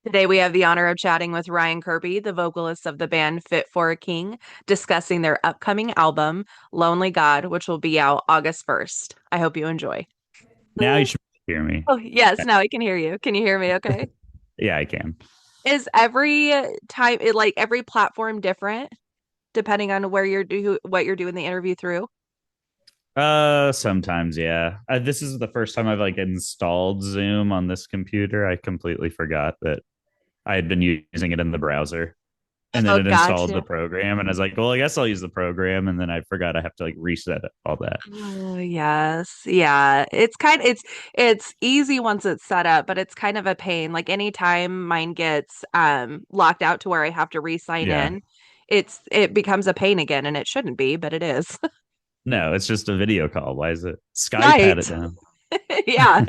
Today, we have the honor of chatting with Ryan Kirby, the vocalist of the band Fit for a King, discussing their upcoming album, Lonely God, which will be out August 1st. I hope you enjoy. Now you should hear me. Oh, yes, now I can hear you. Can you hear me okay? Yeah, I can. Is every like every platform different depending on where what you're doing the interview through? Sometimes, yeah. This is the first time I've like installed Zoom on this computer. I completely forgot that I had been using it in the browser, and then Oh, it installed the gotcha. program, and I was like, well, I guess I'll use the program, and then I forgot I have to like reset all that. Oh, yes. Yeah. It's easy once it's set up, but it's kind of a pain. Like anytime mine gets locked out to where I have to re-sign Yeah. in, it becomes a pain again and it shouldn't be, but it is. No, it's just a video call. Why is it? Skype had Right. it down. Yeah.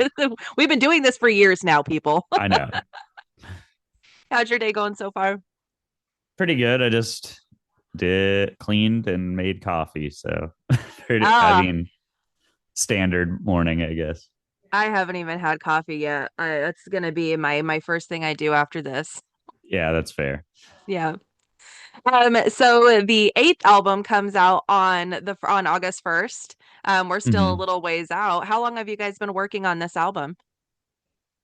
We've been doing this for years now, people. I know. How's your day going so far? Pretty good. I just did cleaned and made coffee, so I Ah, mean, standard morning, I guess. I haven't even had coffee yet. That's gonna be my first thing I do after this. Yeah, that's fair. Yeah. So the eighth album comes out on August 1st. We're still a Mhm. little ways out. How long have you guys been working on this album?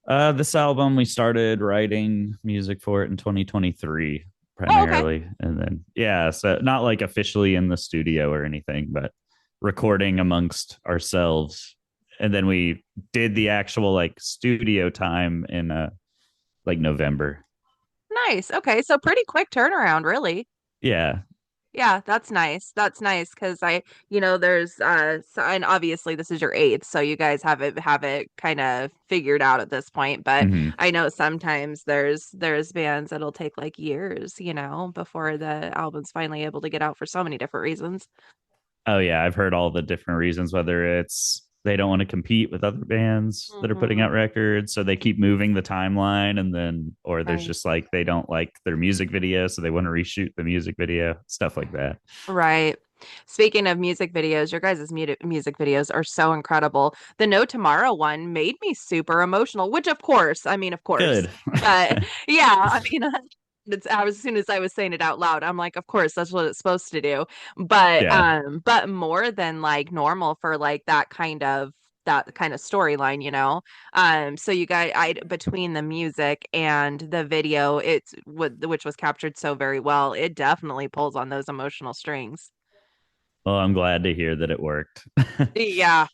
This album, we started writing music for it in 2023 Oh, okay. primarily. And then, yeah, so not like officially in the studio or anything, but recording amongst ourselves. And then we did the actual like studio time in like November. Nice. Okay, so pretty quick turnaround, really. Yeah. Yeah, that's nice. That's nice because there's and obviously this is your eighth, so you guys have it kind of figured out at this point. But Hmm. I know sometimes there's bands that'll take like years, before the album's finally able to get out for so many different reasons. Oh, yeah. I've heard all the different reasons, whether it's they don't want to compete with other bands that are putting Hmm. out records. So they keep moving the timeline. And then, or there's Right. just like they don't like their music video. So they want to reshoot the music video, stuff like that. Right. Speaking of music videos, your guys' music videos are so incredible. The No Tomorrow one made me super emotional, which of course. Good. But yeah, as soon as I was saying it out loud, I'm like, of course, that's what it's supposed to do. Yeah. But more than like normal for like that kind of storyline, so you guys, I between the music and the video, which was captured so very well, it definitely pulls on those emotional strings. Well, I'm glad to hear that it worked. Yeah,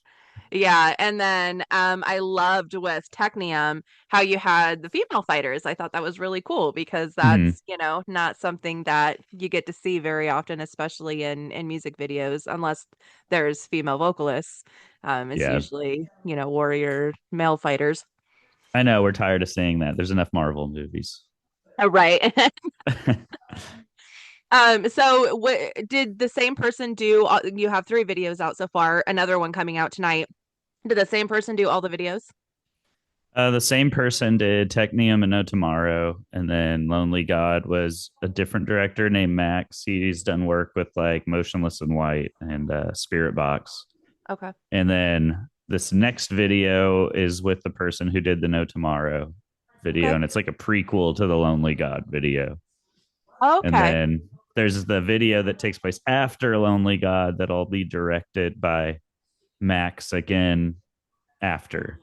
yeah. And then I loved with Technium how you had the female fighters. I thought that was really cool because Hmm. that's, not something that you get to see very often, especially in music videos, unless there's female vocalists. It's Yeah. usually, warrior male fighters. I know we're tired of seeing that. There's enough Marvel movies. Right. So what did the same person do? You have three videos out so far, another one coming out tonight. Did the same person do all the videos? The same person did Technium and No Tomorrow, and then Lonely God was a different director named Max. He's done work with like Motionless in White and Spirit Box. Okay. And then this next video is with the person who did the No Tomorrow video, Okay. and it's like a prequel to the Lonely God video. And Okay. then there's the video that takes place after Lonely God that'll be directed by Max again after.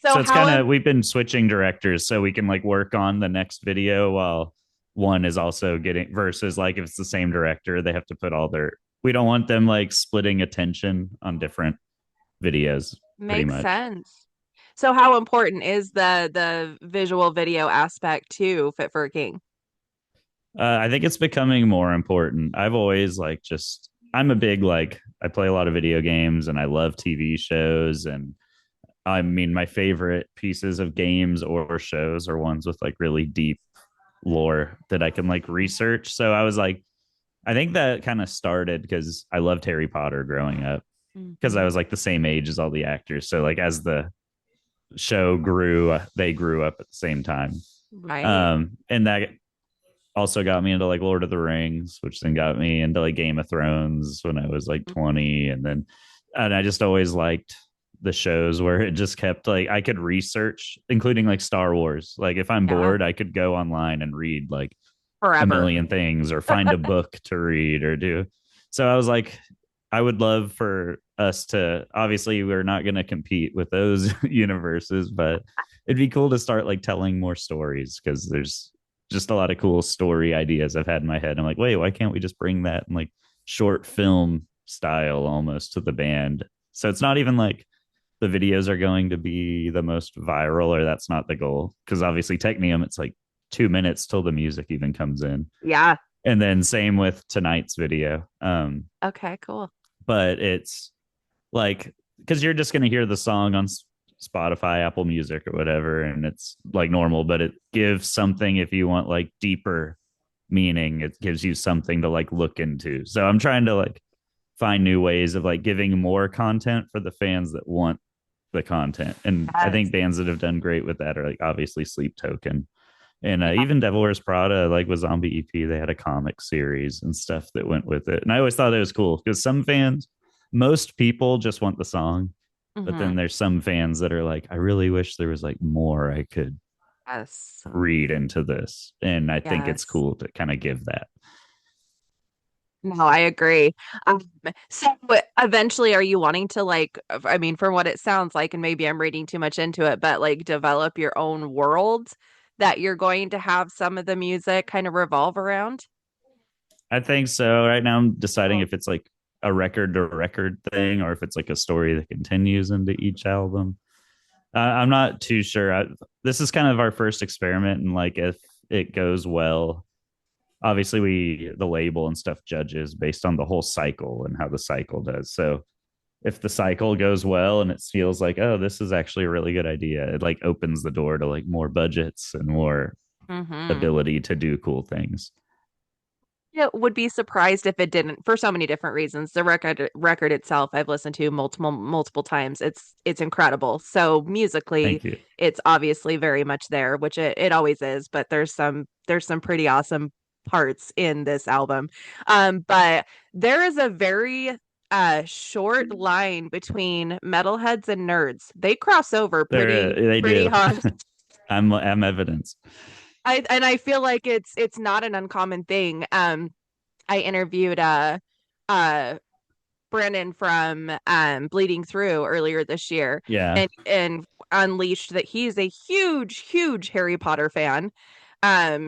So So it's how kind im of we've been switching directors so we can like work on the next video while one is also getting versus like if it's the same director, they have to put all their we don't want them like splitting attention on different videos pretty makes much. sense. So how important is the visual video aspect to Fit for a King? I think it's becoming more important. I've always like just I'm a big like I play a lot of video games and I love TV shows and I mean my favorite pieces of games or shows are ones with like really deep lore that I can like research. So I was like I think that kind of started because I loved Harry Potter growing up because I Hmm. was like the same age as all the actors. So like as the show grew, they grew up at the same time. Right. And that also got me into like Lord of the Rings, which then got me into like Game of Thrones when I was like 20. And I just always liked the shows where it just kept like I could research, including like Star Wars. Like if I'm Yeah, bored, I could go online and read like a forever. million things or find a book to read or do. So I was like, I would love for us to, obviously we're not going to compete with those universes, but it'd be cool to start like telling more stories because there's just a lot of cool story ideas I've had in my head. I'm like, wait, why can't we just bring that in like short film style almost to the band? So it's not even like the videos are going to be the most viral, or that's not the goal. Because obviously, Technium, it's like 2 minutes till the music even comes in. Yeah. And then same with tonight's video. Okay, cool. But it's like, because you're just going to hear the song on Spotify, Apple Music, or whatever, and it's like normal, but it gives something if you want like deeper meaning. It gives you something to like look into. So I'm trying to like find new ways of like giving more content for the fans that want the content. And I Yes. think bands that have done great with that are like obviously Sleep Token and Yeah. even Devil Wears Prada, like with Zombie EP, they had a comic series and stuff that went with it. And I always thought it was cool because some fans, most people just want the song, but Hmm. then there's some fans that are like, I really wish there was like more I could Yes. read into this. And I think it's Yes. cool to kind of give that. No, I agree. Um, so eventually, are you wanting to like, I mean, from what it sounds like, and maybe I'm reading too much into it, but like develop your own world that you're going to have some of the music kind of revolve around? I think so. Right now, I'm deciding Cool. if it's like a record to record thing or if it's like a story that continues into each album. I'm not too sure. This is kind of our first experiment, and like if it goes well, obviously the label and stuff judges based on the whole cycle and how the cycle does. So if the cycle goes well and it feels like, oh, this is actually a really good idea, it like opens the door to like more budgets and more Hmm. ability to do cool things. Yeah, would be surprised if it didn't for so many different reasons. The record itself, I've listened to multiple times. It's incredible. So musically, Thank you. it's obviously very much there, which it always is, but there's some pretty awesome parts in this album. But there is a very short line between metalheads and nerds. They cross over They pretty do. hard. I'm evidence. I feel like it's not an uncommon thing. I interviewed uh Brandon from Bleeding Through earlier this year, Yeah. and unleashed that he's a huge Harry Potter fan.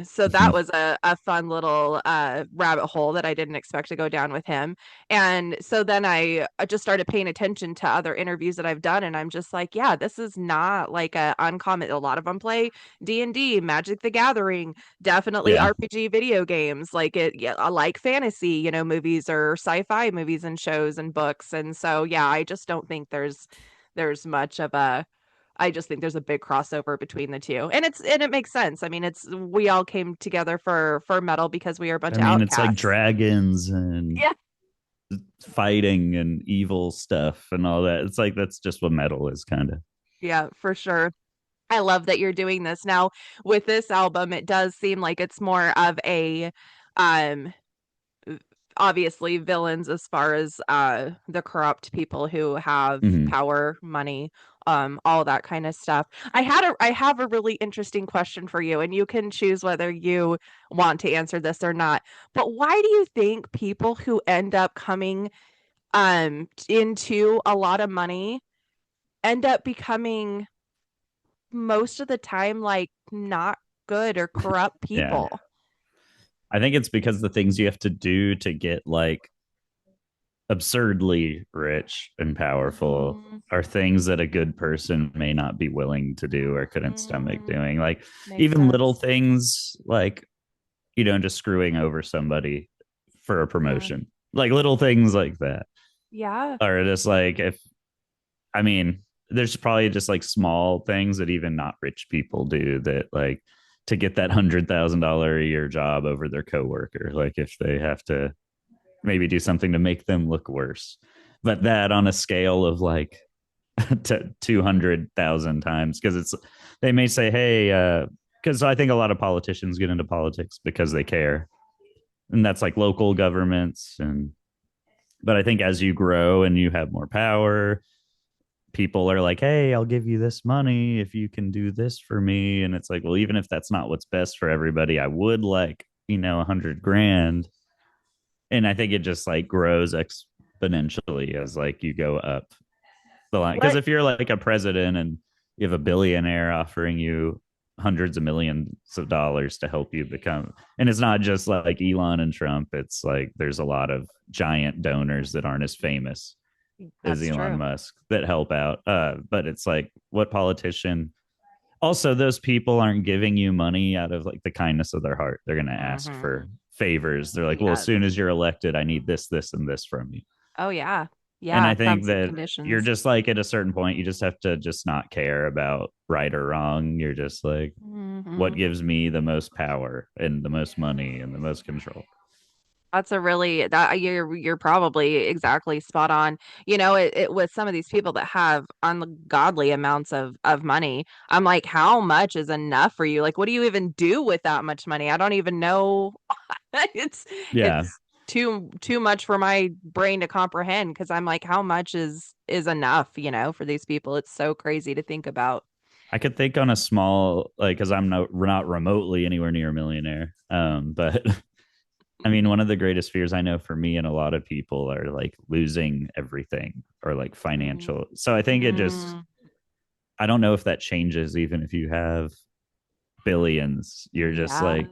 So that was a fun little rabbit hole that I didn't expect to go down with him. And so then I just started paying attention to other interviews that I've done, and I'm just like, yeah, this is not like a uncommon. A lot of them play D&D, Magic the Gathering, definitely Yeah. RPG video games, like it, yeah, I like fantasy, movies or sci-fi movies and shows and books. And so yeah, I just don't think there's much of a I just think there's a big crossover between the two. And it makes sense. I mean, it's we all came together for metal because we are a bunch I of mean, it's like outcasts. dragons and Yeah. fighting and evil stuff and all that. It's like that's just what metal is kind of. Yeah, for sure. I love that you're doing this. Now, with this album, it does seem like it's more of a um obviously villains as far as the corrupt people who have Mm-hmm. power, money, all that kind of stuff. I have a really interesting question for you, and you can choose whether you want to answer this or not. But why do you think people who end up coming into a lot of money end up becoming most of the time like not good or corrupt Yeah. people? I think it's because the things you have to do to get like absurdly rich and powerful Mhm. are things that a good person may not be willing to do or couldn't stomach Mm, doing. Like makes even little sense. things like, just screwing over somebody for a Yeah. promotion. Like little things like that Yeah. are just like, if I mean, there's probably just like small things that even not rich people do that like to get that $100,000 a year job over their coworker. Like if they have to maybe do something to make them look worse, but that on a scale of like to 200,000 times because they may say, hey, because I think a lot of politicians get into politics because they care, and that's like local governments and but I think as you grow and you have more power, people are like, hey, I'll give you this money if you can do this for me. And it's like, well, even if that's not what's best for everybody, I would like, 100 grand. And I think it just like grows exponentially as like you go up the line. Because What if you're like a president and you have a billionaire offering you hundreds of millions of dollars to help you become, and it's not just like Elon and Trump, it's like there's a lot of giant donors that aren't as famous as that's Elon true. Musk that help out. But it's like, what politician? Also, those people aren't giving you money out of like the kindness of their heart. They're going to ask for Hmm. favors. They're like, well, as Yes. soon as you're elected, I need this, this, and this from you. Oh yeah. And Yeah, I think terms and that you're conditions. just like at a certain point, you just have to just not care about right or wrong. You're just like, what Hmm. gives me the most power and the most money and the most control? That's a really that you're probably exactly spot on. It with some of these people that have ungodly amounts of money. I'm like, how much is enough for you? Like, what do you even do with that much money? I don't even know. It's Yeah. it's too much for my brain to comprehend because I'm like, how much is enough, for these people? It's so crazy to think about. I could think on a small, like, because I'm not remotely anywhere near a millionaire. But I mean, one of the greatest fears I know for me and a lot of people are like losing everything or like Mm, financial. So I think it just, mm, I don't know if that changes even if you have billions. You're just yeah. like,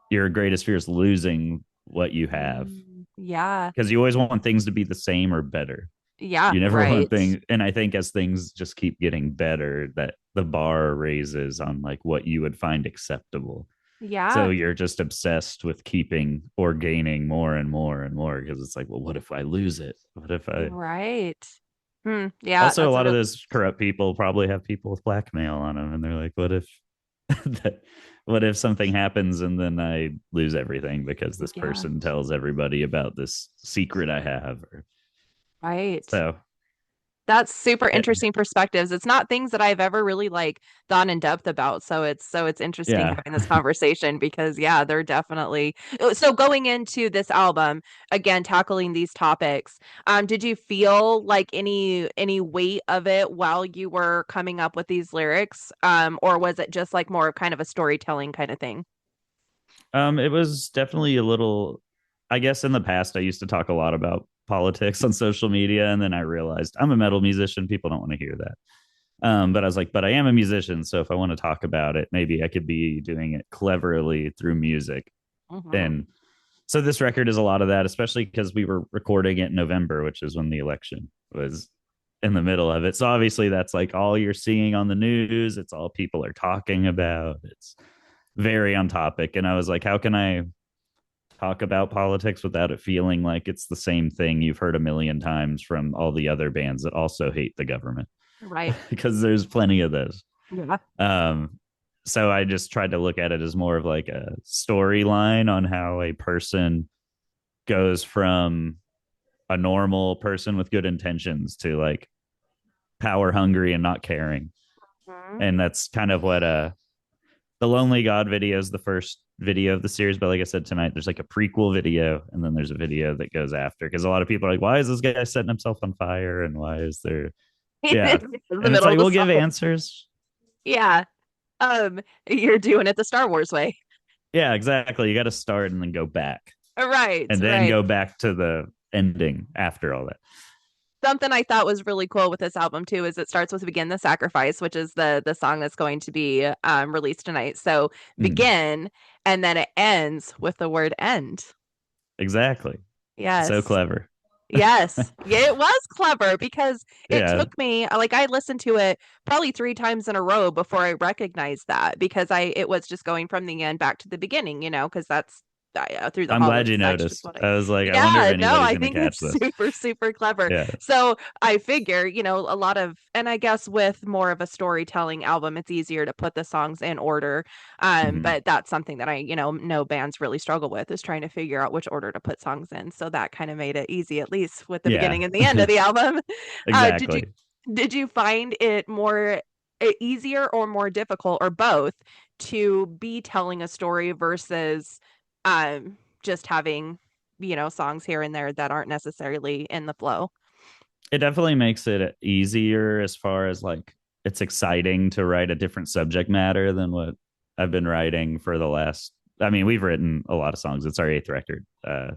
your greatest fear is losing what you have Yeah. because you always want things to be the same or better. Yeah, You never want right. things. And I think as things just keep getting better, that the bar raises on like what you would find acceptable. So Yeah, you're just obsessed with keeping or gaining more and more and more because it's like, well, what if I lose it? What if I right. Yeah, also, a that's a lot of real those corrupt people probably have people with blackmail on them, and they're like, what if what if something happens and then I lose everything because this yeah, person tells everybody about this secret I have? right. So That's super it, interesting perspectives. It's not things that I've ever really like gone in depth about. So it's interesting yeah. having this conversation because yeah, they're definitely so going into this album, again, tackling these topics. Did you feel like any weight of it while you were coming up with these lyrics? Or was it just like more of kind of a storytelling kind of thing? It was definitely a little. I guess in the past I used to talk a lot about politics on social media, and then I realized I'm a metal musician. People don't want to hear that. But I was like, but I am a musician, so if I want to talk about it, maybe I could be doing it cleverly through music. Hmm. And so this record is a lot of that, especially because we were recording it in November, which is when the election was in the middle of it. So obviously that's like all you're seeing on the news. It's all people are talking about. It's very on topic. And I was like, how can I talk about politics without it feeling like it's the same thing you've heard a million times from all the other bands that also hate the government? Right. Because there's plenty of those. Yeah. Um, so I just tried to look at it as more of like a storyline on how a person goes from a normal person with good intentions to like power hungry and not caring. Mhm. And that's kind of what the Lonely God video is the first video of the series. But like I said tonight, there's like a prequel video and then there's a video that goes after because a lot of people are like, why is this guy setting himself on fire? And why is there, yeah. In the And it's middle like, of the we'll give song. answers. Yeah. You're doing it the Star Wars way. Yeah, exactly. You got to start and then go back Right, and then right. go back to the ending after all that. Something I thought was really cool with this album too is it starts with "Begin the Sacrifice," which is the song that's going to be released tonight. So Mm, begin, and then it ends with the word "end." exactly. So Yes. clever. Yes. Yeah, it was clever because it Yeah. took me like I listened to it probably 3 times in a row before I recognized that because I it was just going from the end back to the beginning, because that's through the I'm hollows. glad you That's just noticed. what I. I was like, I wonder if Yeah, no, anybody's I going to think catch it's this. super, super clever. Yeah. So I figure, a lot of, and I guess with more of a storytelling album, it's easier to put the songs in order. Mhm. But that's something that I, know bands really struggle with is trying to figure out which order to put songs in. So that kind of made it easy, at least with the Yeah. beginning and the end of the album. Did you Exactly. did you find it more easier or more difficult or both to be telling a story versus just having, songs here and there that aren't necessarily in the flow? it definitely makes it easier as far as like it's exciting to write a different subject matter than what I've been writing for the last. I mean, we've written a lot of songs. It's our eighth record,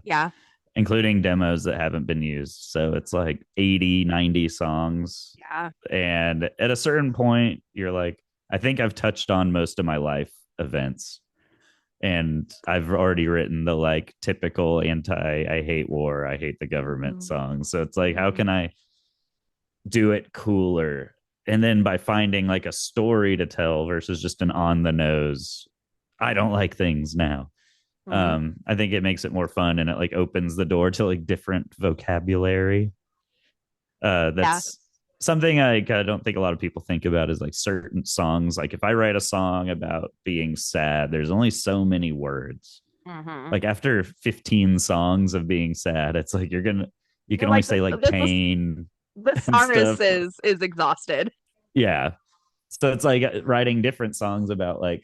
Yeah. including demos that haven't been used. So it's like 80, 90 songs. Yeah. And at a certain point, you're like, I think I've touched on most of my life events. And I've already written the like typical anti I hate war, I hate the government songs. So it's like, how Mm-hmm. can I do it cooler? And then by finding like a story to tell versus just an on the nose, I don't like things now. Mm-hmm. I think it makes it more fun and it like opens the door to like different vocabulary. Yeah. That's something I don't think a lot of people think about is like certain songs. Like if I write a song about being sad, there's only so many words. Mm-hmm. Like after 15 songs of being sad, it's like you You're can only like say like this pain the and psalmist stuff. is exhausted. Yeah. So it's like writing different songs about like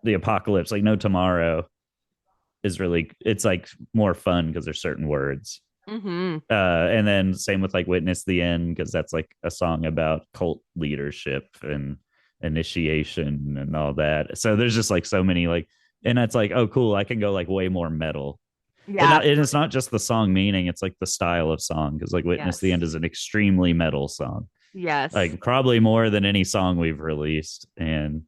the apocalypse, like No Tomorrow is really it's like more fun because there's certain words. Mm-hmm. And then same with like Witness the End because that's like a song about cult leadership and initiation and all that. So there's just like so many like, and it's like, oh cool, I can go like way more metal. Yeah. And it's not just the song meaning, it's like the style of song because like Witness the Yes. End is an extremely metal song, Yes. like probably more than any song we've released. And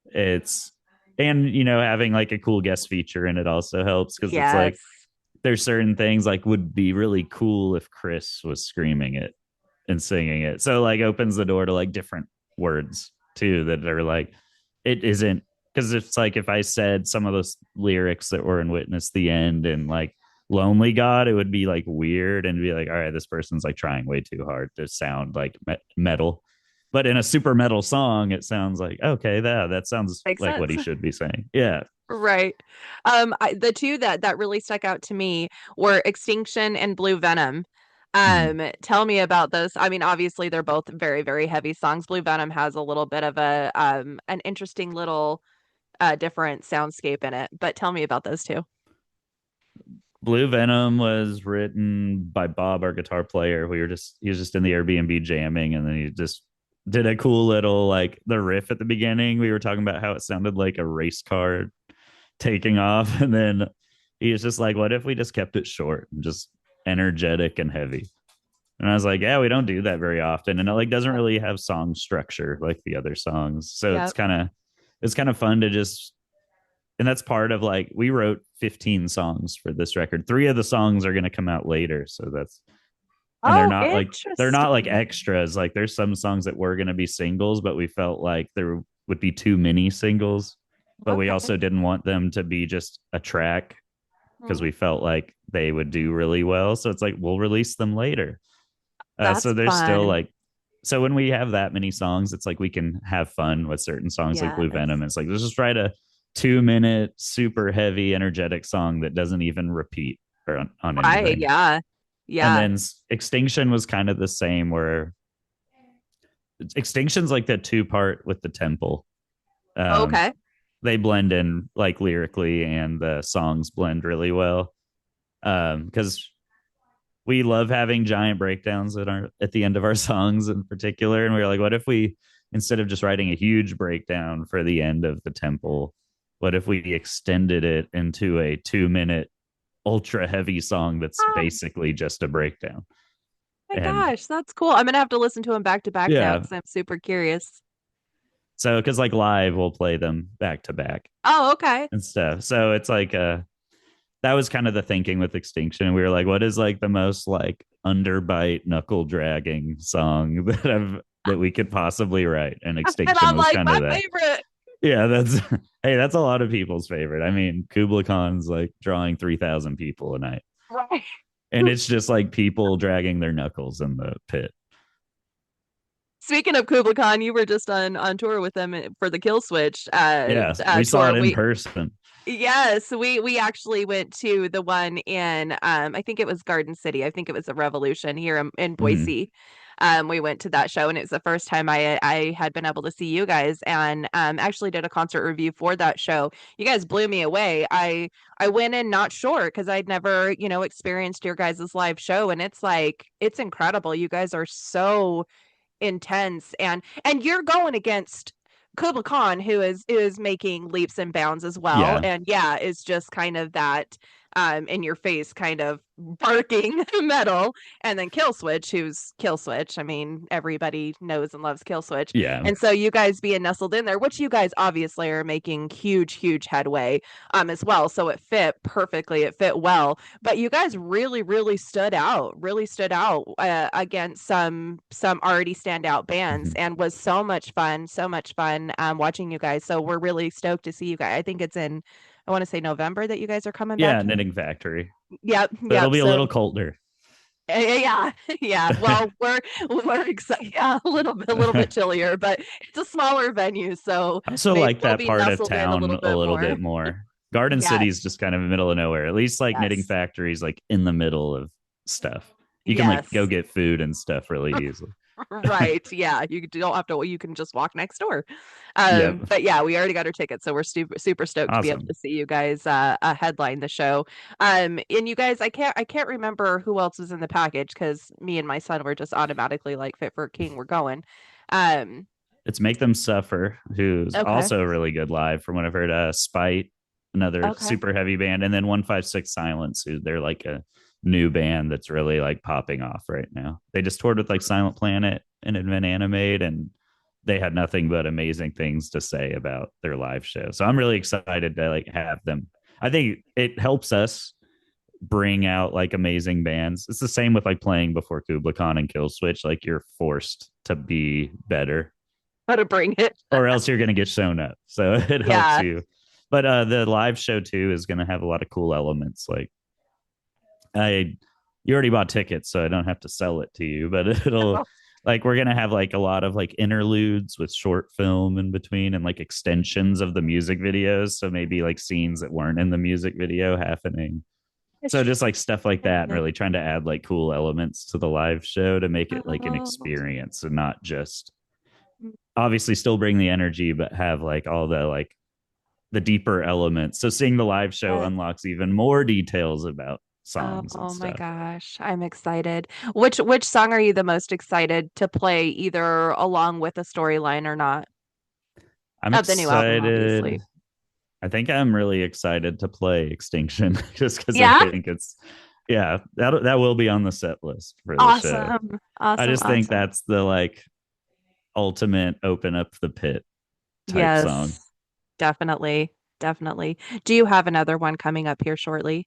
it's and having like a cool guest feature in it also helps because it's Yes. like there's certain things like would be really cool if Chris was screaming it and singing it. So like opens the door to like different words too that are like it isn't because it's like if I said some of those lyrics that were in Witness the End and like Lonely God, it would be like weird and be like, all right, this person's like trying way too hard to sound like metal. But in a super metal song, it sounds like okay, that sounds Makes like what sense. he should be saying. Yeah. Right. The two that really stuck out to me were Extinction and Blue Venom. Mm-hmm. Tell me about those. I mean, obviously they're both very, very heavy songs. Blue Venom has a little bit of a an interesting little different soundscape in it, but tell me about those two. Blue Venom was written by Bob, our guitar player. He was just in the Airbnb jamming, and then he just did a cool little like the riff at the beginning. We were talking about how it sounded like a race car taking off, and then he was just like, "What if we just kept it short and just energetic and heavy?" And I was like, "Yeah, we don't do that very often, and it like doesn't really have song structure like the other songs, so Yep. it's kind of fun to just." And that's part of like we wrote 15 songs for this record. 3 of the songs are going to come out later, so that's and Oh, they're not like interesting. extras. Like there's some songs that were going to be singles, but we felt like there would be too many singles, but we Okay. also didn't want them to be just a track because Mhm. we felt like they would do really well. So it's like we'll release them later. So That's there's still fun. like so when we have that many songs, it's like we can have fun with certain songs like Blue Yes. Venom. It's like let's just write a 2 minute super heavy energetic song that doesn't even repeat on Right. anything. Yeah. And Yeah. then Extinction was kind of the same where Extinction's like the two part with the temple. Um, Okay. they blend in like lyrically and the songs blend really well. Because we love having giant breakdowns at the end of our songs in particular. And we were like, what if we instead of just writing a huge breakdown for the end of the temple, what if we extended it into a 2 minute ultra heavy song that's Oh basically just a breakdown? my And gosh, that's cool. I'm gonna have to listen to them back to back now yeah, because I'm super curious. so because like live we'll play them back to back Oh, okay. and stuff. So it's like that was kind of the thinking with Extinction. We were like, what is like the most like underbite knuckle dragging song that we could possibly write? And And Extinction I'm was like, kind my of that. favorite. Yeah, that's hey, that's a lot of people's favorite. I mean, Kubla Khan's like drawing 3,000 people a night, Right. and it's just like people dragging their knuckles in the pit. Speaking of Kubla Khan, you were just on tour with them for the Kill Switch Yeah, we saw tour. it in person. Yes, we actually went to the one in I think it was Garden City. I think it was a Revolution here in Mhm. Boise. We went to that show, and it was the first time I had been able to see you guys, and actually did a concert review for that show. You guys blew me away. I went in not sure because I'd never, experienced your guys' live show, and it's like it's incredible. You guys are so intense, and you're going against Kubla Khan, who is making leaps and bounds as well, Yeah. and yeah, is just kind of that in your face kind of barking metal, and then Kill Switch, who's Kill Switch. I mean, everybody knows and loves Kill Switch, Yeah. and so you guys being nestled in there, which you guys obviously are making huge headway as well. So it fit perfectly, it fit well, but you guys really stood out against some already standout bands, Mhm. and was so much fun watching you guys. So we're really stoked to see you guys. I think it's in, I want to say November that you guys are coming back Yeah, here. Knitting Factory. Yep, But it'll yep. be a little So colder. yeah, yeah. Well, we're excited. Yeah, a little bit chillier, but it's a smaller venue, so I also maybe like we'll that be part of nestled in a town little a bit little more. bit more. Garden Yes, City's just kind of in the middle of nowhere. At least like Knitting yes, Factory's like in the middle of stuff. You can like go yes. get food and stuff really easily. Right. Yeah. You don't have to, you can just walk next door. Yep. But yeah, we already got our tickets. So we're super stoked to be able Awesome. to see you guys headline the show. And you guys, I can't remember who else was in the package because me and my son were just automatically like fit for a king. We're going. Um, It's Make Them Suffer, who's okay. also really good live from what I've heard. Spite, another Okay. super heavy band, and then 156 Silence, who they're like a new band that's really like popping off right now. They just toured with like Silent Planet and Advent Animate, and they had nothing but amazing things to say about their live show. So I'm really excited to like have them. I think it helps us bring out like amazing bands. It's the same with like playing before Kubla Khan and Kill Switch. Like you're forced to be better How to bring it. or else you're going to get shown up. So it helps Yeah. you. But the live show too is going to have a lot of cool elements. Like I, you already bought tickets, so I don't have to sell it to you. But it'll like we're going to have like a lot of like interludes with short film in between and like extensions of the music videos. So maybe like scenes that weren't in the music video happening. So just like stuff like that, and really trying to add like cool elements to the live show to make it like an Oh. experience and not just obviously still bring the energy, but have like all the like the deeper elements. So seeing the live show Yes. unlocks even more details about Oh, songs and oh my stuff. gosh, I'm excited. Which song are you the most excited to play, either along with a storyline or not? I'm Of the new album, excited. obviously. I think I'm really excited to play Extinction just because I Yeah. think it's yeah, that will be on the set list for the show. Awesome. I Awesome. just think Awesome. that's the like ultimate open up the pit type song. Yes, definitely. Definitely. Do you have another one coming up here shortly?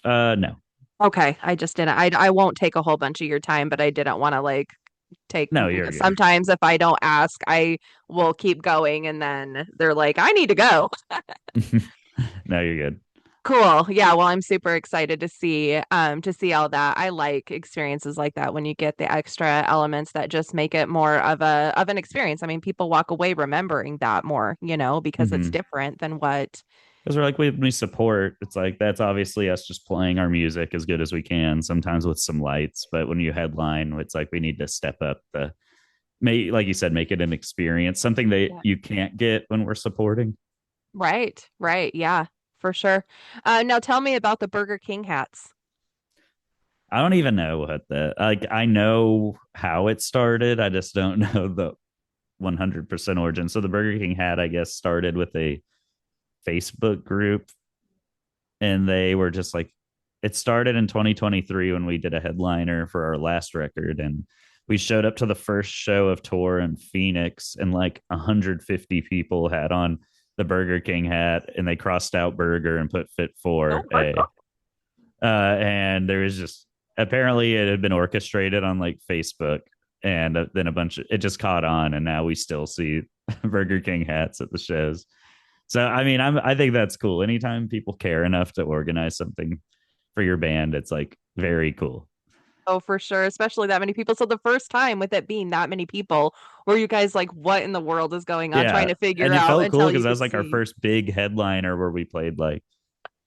No. Okay, I just didn't. I won't take a whole bunch of your time, but I didn't want to like take No, you're because good. sometimes if I don't ask, I will keep going and then they're like, I need to go. No, you're good. Cool. Yeah, well, I'm super excited to see all that. I like experiences like that when you get the extra elements that just make it more of an experience. I mean, people walk away remembering that more, because it's Mm-hmm. different than what. Because we're like we support, it's like that's obviously us just playing our music as good as we can, sometimes with some lights. But when you headline, it's like we need to step up the may like you said, make it an experience, something that Yeah. you can't get when we're supporting. Right, right. Yeah, for sure. Now tell me about the Burger King hats. I don't even know what the like I know how it started. I just don't know the 100% origin. So the Burger King hat, I guess, started with a Facebook group and they were just like it started in 2023 when we did a headliner for our last record and we showed up to the first show of tour in Phoenix and like 150 people had on the Burger King hat and they crossed out burger and put fit Oh for my a God. and there was just apparently it had been orchestrated on like Facebook and then a bunch of it just caught on and now we still see Burger King hats at the shows. So I mean, I think that's cool. Anytime people care enough to organize something for your band, it's like very cool. Oh, for sure, especially that many people. So the first time with it being that many people, were you guys like, what in the world is going on? Trying Yeah, to figure and it out felt cool until because you that was could like our see. first big headliner where we played like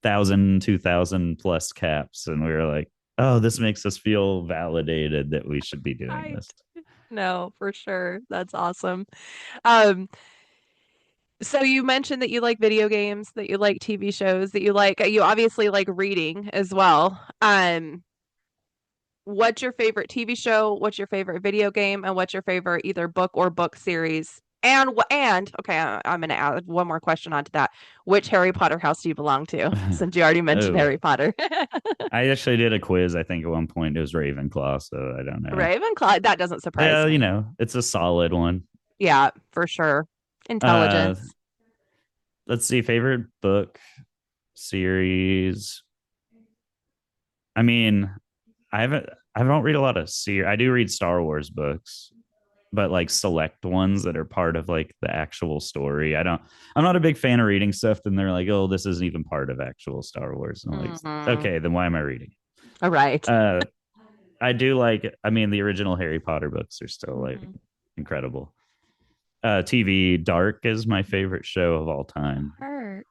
1,000, 2,000 plus caps, and we were like, oh, this makes us feel validated that we should be doing Right. this. No, for sure. That's awesome. Um, so you mentioned that you like video games, that you like TV shows, that you obviously like reading as well. What's your favorite TV show? What's your favorite video game? And what's your favorite either book or book series? And okay, I'm gonna add one more question onto that. Which Harry Potter house do you belong to? Since you already mentioned Oh, Harry Potter. I actually did a quiz. I think at one point it was Ravenclaw, so I don't know. Ravenclaw, that doesn't surprise Yeah, me. it's a solid one. Yeah, for sure. Uh, Intelligence. let's see, favorite book series. I mean, I haven't I don't read a lot of series. I do read Star Wars books, but like select ones that are part of like the actual story. I'm not a big fan of reading stuff and they're like, "Oh, this isn't even part of actual Star Wars." And I'm like, Hmm. "Okay, then why am I reading?" All right. Uh I do like I mean the original Harry Potter books are still like Mhm. incredible. TV Dark is my favorite show of all time. Dark.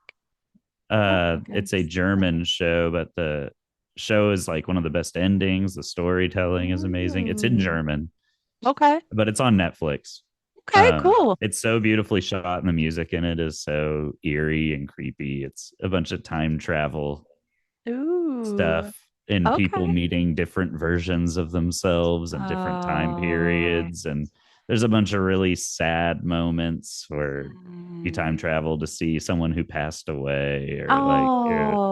Oh my It's a goodness. German show, but the show is like one of the best endings. The storytelling is amazing. It's in Mm. German, Okay. but it's on Netflix. Okay, cool. It's so beautifully shot, and the music in it is so eerie and creepy. It's a bunch of time travel Ooh. stuff and people Okay. meeting different versions of themselves and different time Oh. periods. And there's a bunch of really sad moments where you time Mm. travel to see someone who passed away or like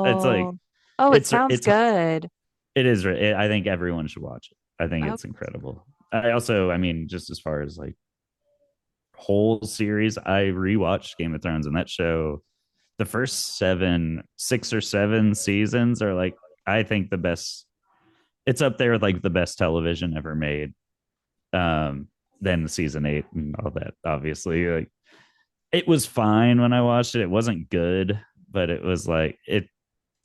it's like Oh. Oh, it sounds it's good. it is I think everyone should watch it. I think Oh. it's incredible. I mean just as far as like whole series, I rewatched Game of Thrones, and that show, the first 6 or 7 seasons are like, I think the best. It's up there with like the best television ever made. Um, then season 8 and all that. Obviously, like it was fine when I watched it. It wasn't good, but it was like it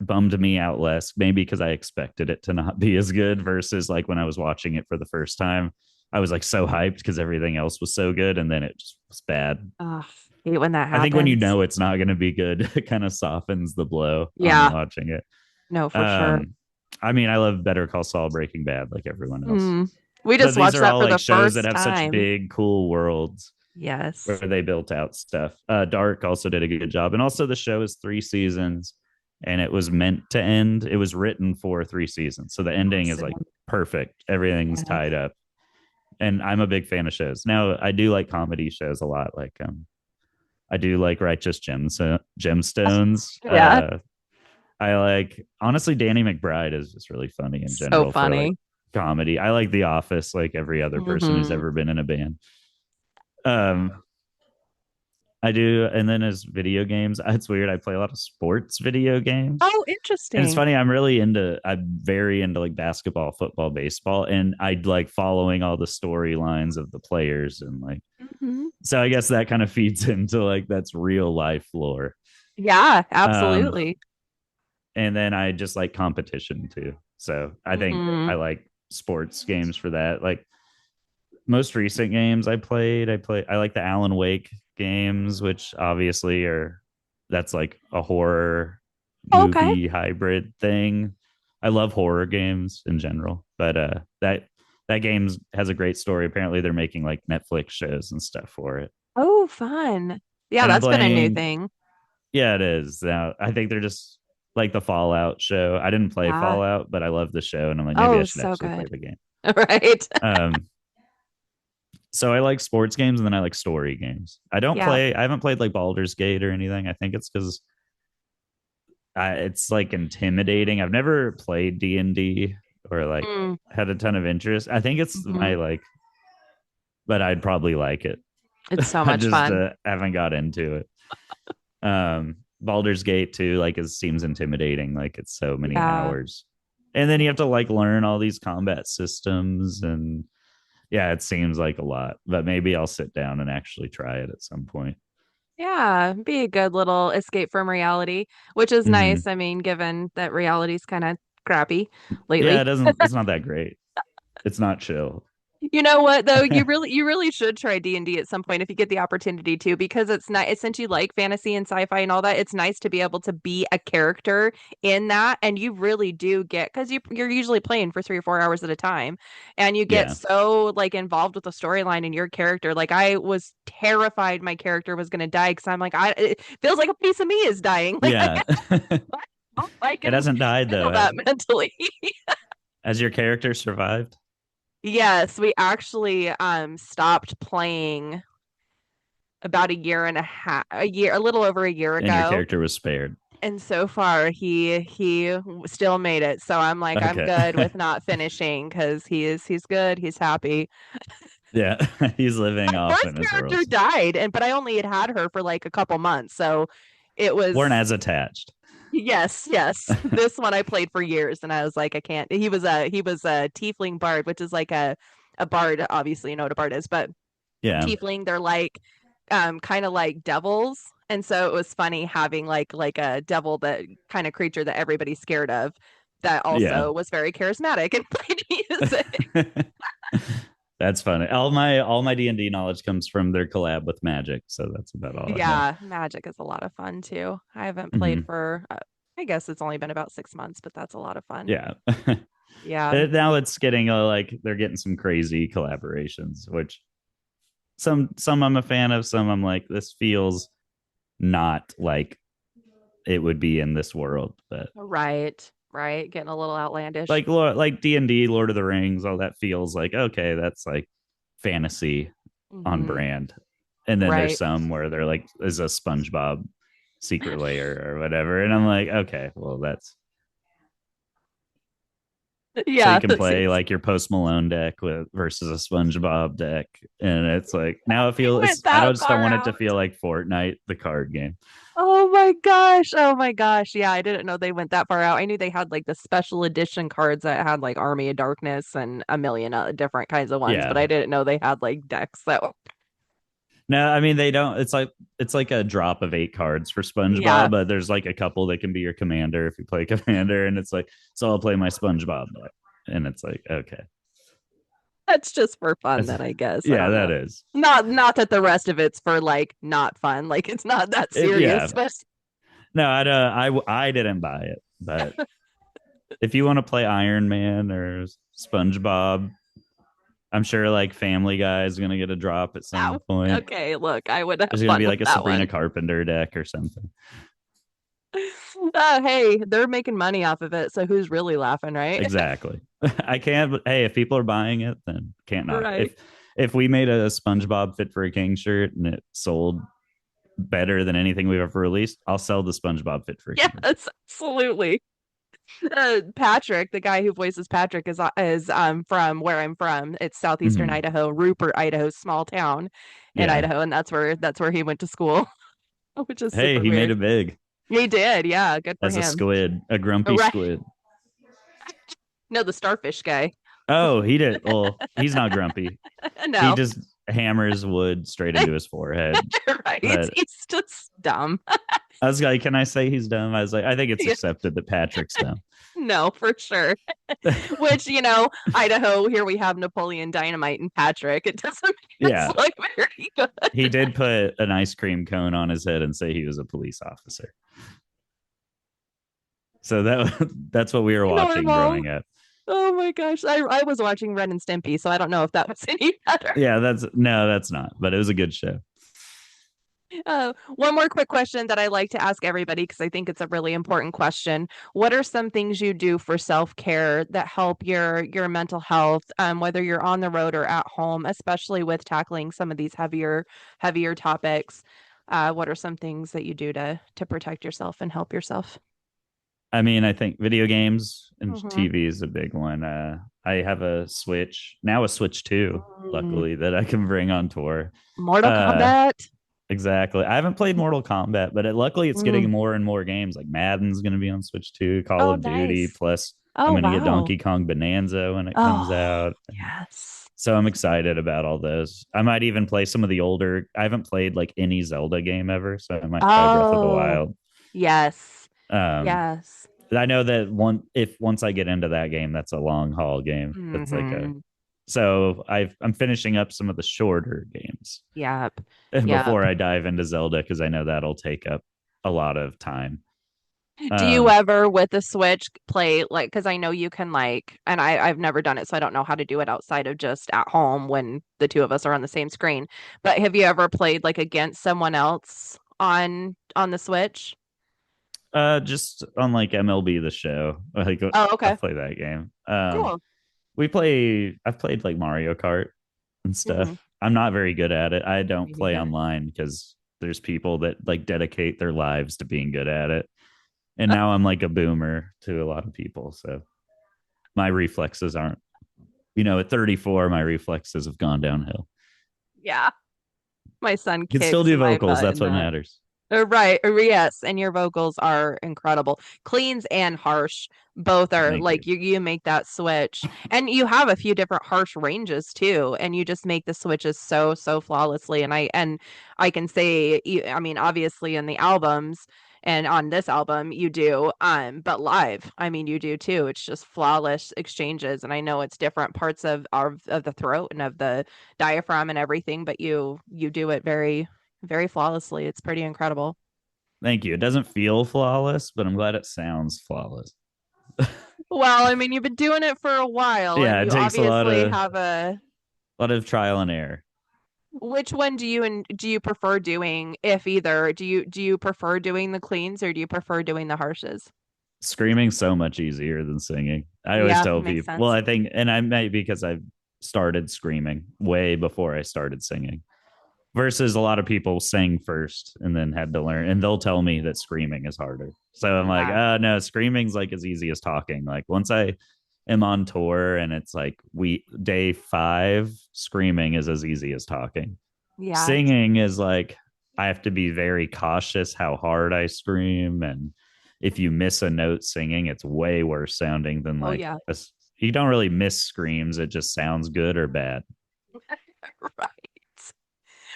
bummed me out less, maybe because I expected it to not be as good versus like when I was watching it for the first time. I was like so hyped because everything else was so good, and then it just was bad. Ugh, hate when that I think when you happens. know it's not going to be good, it kind of softens the blow on Yeah, watching it. no, for sure. Um, I mean, I love Better Call Saul, Breaking Bad, like everyone else. Mm. We But just these watched are that all for the like shows that first have such time. big, cool worlds where Yes. they built out stuff. Dark also did a good job, and also the show is 3 seasons, and it was meant to end. It was written for 3 seasons, so the ending is like Awesome. perfect. Everything's Yes. tied up, and I'm a big fan of shows. Now, I do like comedy shows a lot. Like, I do like Righteous Gemstones. Yeah. I like honestly, Danny McBride is just really funny in So general for like funny. comedy. I like The Office, like every other person who's Hmm. ever been in a band. Um, I do, and then as video games, it's weird. I play a lot of sports video games, Oh, and it's interesting. funny. I'm very into like basketball, football, baseball, and I like following all the storylines of the players and like. Hmm. So I guess that kind of feeds into like that's real life lore. Yeah, Um, absolutely. and then I just like competition too. So I think Hmm. I like sports games for that. Like most recent games I like the Alan Wake games, which obviously are that's like a horror Okay. movie hybrid thing. I love horror games in general, but that game has a great story. Apparently they're making like Netflix shows and stuff for it. Oh, fun. Yeah, And I'm that's been a new playing thing. Yeah, it is. Now, I think they're just like the Fallout show. I didn't play Yeah. Fallout, but I love the show, and I'm like, maybe I Oh, should so actually play good. the game. Right. Um, so I like sports games, and then I like story games. Yeah. I haven't played like Baldur's Gate or anything. I think it's because it's like intimidating. I've never played D&D or like Mm. had a ton of interest. I think it's Hmm. my like, but I'd probably like it. It's so I much just fun. haven't got into it. Baldur's Gate too, like it seems intimidating, like it's so many Yeah. hours. And then you have to like learn all these combat systems and yeah, it seems like a lot. But maybe I'll sit down and actually try it at some point. Yeah, be a good little escape from reality, which is Mm-hmm. nice. I mean, given that reality's kind of crappy Yeah, lately. it's not that great. It's not chill. You know what though? You really should try D&D at some point if you get the opportunity to, because it's not since you like fantasy and sci-fi and all that, it's nice to be able to be a character in that. And you really do get, because you're usually playing for 3 or 4 hours at a time, and you get Yeah. so like involved with the storyline and your character. Like I was terrified my character was gonna die because I'm like, it feels like a piece of me is dying. Like I Yeah. hope I It can hasn't died though. handle that mentally. Has your character survived? Yes, we actually stopped playing about a year and a half, a little over a year And your ago. character was spared. And so far he still made it. So I'm like, I'm Okay. good with not finishing because he's good, he's happy. Yeah. He's living off First in his world. character died, and but I only had her for like a couple months. So it Weren't was as attached. yes, yes. This one I played for years and I was like, I can't. He was a tiefling bard, which is like a bard, obviously you know what a bard is, but Yeah. tiefling, they're like kind of like devils. And so it was funny having like a devil, that kind of creature that everybody's scared of, that Yeah. also was very charismatic and played music. That's funny. All my D&D knowledge comes from their collab with Magic, so that's about all I know. Yeah, Magic is a lot of fun too. I haven't played Hmm. for I guess it's only been about 6 months, but that's a lot of fun. Yeah. Yeah. Now it's getting like they're getting some crazy collaborations, which some I'm a fan of, some I'm like this feels not like it would be in this world, but Right. Right. Getting a little outlandish. like D&D, Lord of the Rings, all that feels like okay, that's like fantasy on Hmm. brand. And then there's Right. some where they're like is a SpongeBob secret layer or whatever, and I'm like okay, well that's so you Yeah, can that play seems like your Post Malone deck with versus a SpongeBob deck, and it's like now it they feels went I that don't just don't far want it to out. feel like Fortnite, the card game. Oh my gosh. Oh my gosh. Yeah, I didn't know they went that far out. I knew they had like the special edition cards that had like Army of Darkness and a million different kinds of ones, but Yeah. I didn't know they had like decks. So, No, I mean they don't. It's like a drop of 8 cards for yeah, SpongeBob, but there's like a couple that can be your commander if you play commander, and it's like so I'll play my SpongeBob deck, and it's like okay, that's just for fun That's, then, I guess. I yeah, don't that know. is Not that the rest of it's for like not fun. Like it's not that yeah. serious, but No, I didn't buy it, but if you want to play Iron Man or SpongeBob, I'm sure like Family Guy is gonna get a drop at some point. okay, look, I would have There's gonna fun be with like a that Sabrina one. Carpenter deck or something. Hey, they're making money off of it, so who's really laughing, right? Exactly. I can't. Hey, if people are buying it, then can't knock. Right. If we made a SpongeBob Fit for a King shirt and it sold better than anything we've ever released, I'll sell the SpongeBob Fit for a King. Yes, absolutely. Patrick, the guy who voices Patrick, is from where I'm from. It's southeastern Mm-hmm. Idaho, Rupert, Idaho, small town in Yeah. Idaho, and that's where he went to school, which is Hey, super he made weird. it big He did, yeah, good for as a him. squid, a grumpy Right. squid. No, the starfish guy. Oh, he did. Well, he's not grumpy. He No, just hammers wood straight into his forehead. right. But He's just dumb. I was like, can I say he's dumb? I was like, I think it's Yeah, accepted that Patrick's dumb. no, for sure. Which, Idaho, here we have Napoleon Dynamite and Patrick. It doesn't make us Yeah. look very good. He did put an ice cream cone on his head and say he was a police officer. So that's what we were watching Normal. growing up. Oh my gosh. I was watching Ren and Stimpy, so I don't know if that was any better. Yeah, that's not, but it was a good show. One more quick question that I like to ask everybody because I think it's a really important question. What are some things you do for self-care that help your mental health, whether you're on the road or at home, especially with tackling some of these heavier topics? What are some things that you do to protect yourself and help yourself? I mean, I think video games and Hmm. TV is a big one. I have a Switch now, a Switch 2, luckily, that I can bring on tour. Mortal Uh, Kombat. exactly. I haven't played Mortal Kombat, but luckily it's Mm. getting more and more games. Like Madden's going to be on Switch 2, Call Oh, of Duty. nice. Plus, I'm Oh, going to get wow. Donkey Kong Bonanza when it comes Oh, out. yes. So I'm excited about all those. I might even play some of the older. I haven't played like any Zelda game ever, so I might try Breath of the Oh, Wild. yes. Um, Yes. I know that once I get into that game, that's a long haul game. That's like a Hmm. So I'm finishing up some of the shorter games Yep. Yep. before I dive into Zelda because I know that'll take up a lot of time. Do you Um, ever with the Switch play like because I know you can like and I've never done it, so I don't know how to do it outside of just at home when the two of us are on the same screen. But have you ever played like against someone else on the Switch? just on like MLB the Show, like Oh, okay. I've played that game. Cool. I've played like Mario Kart and Hmm. stuff. I'm not very good at it. I don't Me play neither. online because there's people that like dedicate their lives to being good at it. And now I'm like a boomer to a lot of people. So my reflexes aren't, at 34, my reflexes have gone downhill. Yeah. My son You can still kicks do my vocals. butt That's in what that. matters. Right. Yes, and your vocals are incredible. Cleans and harsh both are Thank you. like you make that switch. And you have a few different harsh ranges too, and you just make the switches so flawlessly and I can say I mean obviously in the albums and on this album you do but live I mean you do too. It's just flawless exchanges and I know it's different parts of the throat and of the diaphragm and everything, but you do it very flawlessly. It's pretty incredible. Thank you. It doesn't feel flawless, but I'm glad it sounds flawless. Well, I mean, you've been doing it for a while Yeah, and it you takes obviously have a a lot of trial and error. which one do you prefer doing if either? Do you prefer doing the cleans or do you prefer doing the harshes? Screaming's so much easier than singing. I always Yeah, tell makes people, well, sense. I think, and I may because I started screaming way before I started singing versus a lot of people sang first and then had to learn, and they'll tell me that screaming is harder. So I'm like, Yeah. no, screaming's like as easy as talking. Like once I am on tour and it's like day 5, screaming is as easy as talking. Yeah. Singing is like I have to be very cautious how hard I scream, and if you miss a note singing, it's way worse sounding than Oh like yeah. you don't really miss screams. It just sounds good or bad. Right.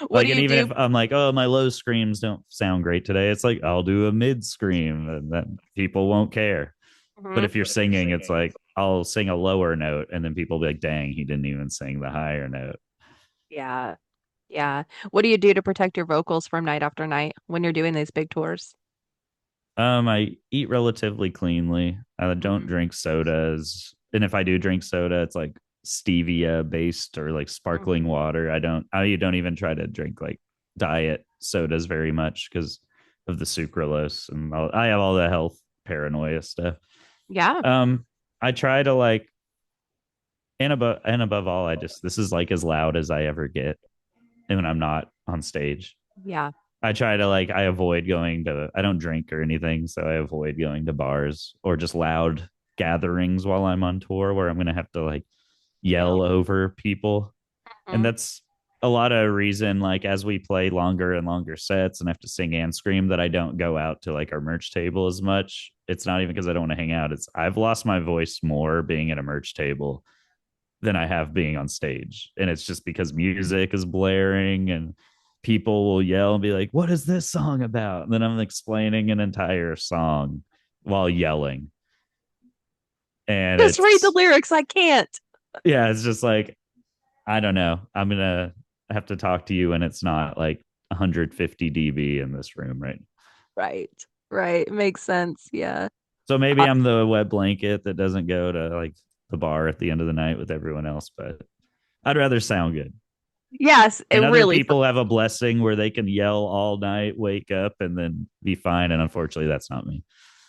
What Like, do and you even do? if I'm like, oh, my low screams don't sound great today, it's like I'll do a mid scream, and then people won't care. But Mhm. if you're singing, it's like I'll sing a lower note, and then people will be like, dang, he didn't even sing the higher note. Yeah. Yeah. What do you do to protect your vocals from night after night when you're doing these big tours? I eat relatively cleanly. I don't Mhm. drink sodas, and if I do drink soda, it's like stevia based or like sparkling Mhm. water. I don't even try to drink like diet sodas very much because of the sucralose and I have all the health paranoia stuff. Yeah. Um, I try to like, and above all, I just this is like as loud as I ever get when I'm not on stage. Yeah. I try to like I avoid going to I don't drink or anything, so I avoid going to bars or just loud gatherings while I'm on tour where I'm gonna have to like yell Yep. over people. And Mhm. that's a lot of reason like as we play longer and longer sets and have to sing and scream that I don't go out to like our merch table as much. It's not even because I don't want to hang out. It's I've lost my voice more being at a merch table than I have being on stage. And it's just because music is blaring and people will yell and be like, what is this song about? And then I'm explaining an entire song while yelling. And Just read the it's, lyrics. I can't. yeah, it's just like, I don't know. I'm going to have to talk to you, and it's not like 150 dB in this room, right? Right. Right. Makes sense. Yeah. So maybe Uh, I'm the wet blanket that doesn't go to like the bar at the end of the night with everyone else, but I'd rather sound good. yes, it And other really. people have a blessing where they can yell all night, wake up, and then be fine. And unfortunately, that's not me.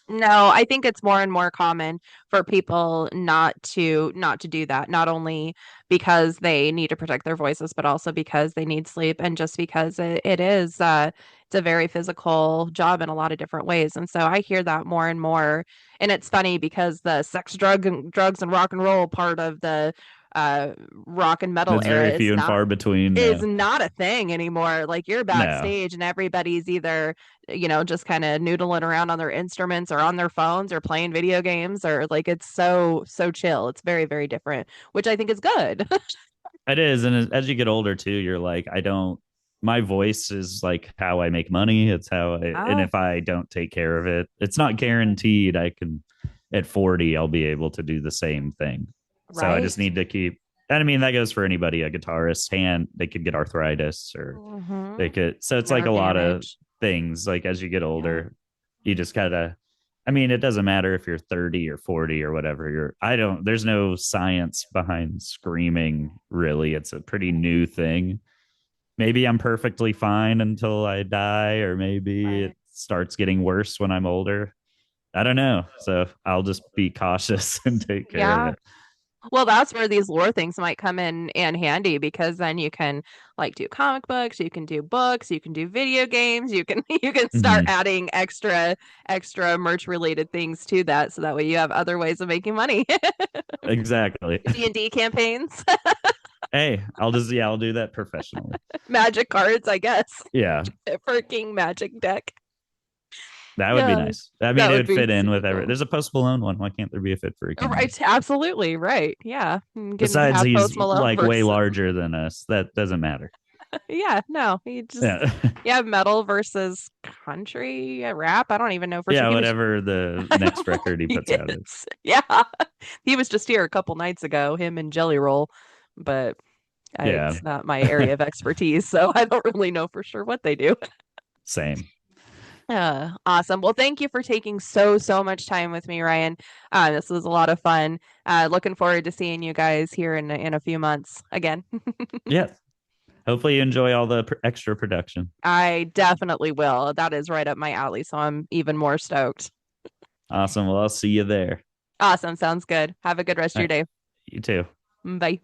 No, I think it's more and more common for people not to do that. Not only because they need to protect their voices, but also because they need sleep and just because it is it's a very physical job in a lot of different ways. And so I hear that more and more. And it's funny because the drugs and rock and roll part of the rock and metal It's era very few and far between is now. not a thing anymore. Like you're No, backstage and everybody's either just kind of noodling around on their instruments or on their phones or playing video games or like it's so chill. It's very different, which I think is good. it is. And as you get older too, you're like, I don't, my voice is like how I make money. It's how and Ah, if I don't take care of it, it's not guaranteed I can, at 40, I'll be able to do the same thing. So I right. just need to keep And I mean, that goes for anybody, a guitarist hand, they could get arthritis or Hmm. they could, so it's like a Nerve lot of damage. things. Like as you get Yeah. older, you just gotta, I mean, it doesn't matter if you're 30 or 40 or whatever. I don't, there's no science behind screaming, really. It's a pretty new thing. Maybe I'm perfectly fine until I die, or maybe it Right. starts getting worse when I'm older. I don't know. So I'll just be cautious and take care of Yeah. it. Well, that's where these lore things might come in handy because then you can like do comic books, you can do books, you can do video games, you can you can start Mm-hmm. adding extra merch related things to that so that way you have other ways of making money. Exactly. D&D campaigns, Hey, I'll just, yeah, I'll do that professionally. magic cards, I guess, Yeah, for King Magic deck. that would be Yeah, nice. I mean, that it would would be fit in super with every. cool. There's a Post Malone one. Why can't there be a fit for a King one? Right, absolutely right. Yeah, you can Besides, have he's Post Malone like way versus larger than us. That doesn't matter. yeah, no, he just Yeah, yeah, metal versus country rap. I don't even know for sure. yeah. He was Whatever the I next don't know record he he puts out is. is. Yeah. He was just here a couple nights ago, him and Jelly Roll, but Yeah, it's not my area of expertise, so I don't really know for sure what they do. same. Awesome. Well, thank you for taking so much time with me, Ryan. This was a lot of fun. Looking forward to seeing you guys here in a few months again. Yeah. Hopefully, you enjoy all the extra production. I definitely will. That is right up my alley, so I'm even more stoked. Awesome. Well, I'll see you there. Awesome. Sounds good. Have a good rest of All your right. day. You too. Bye.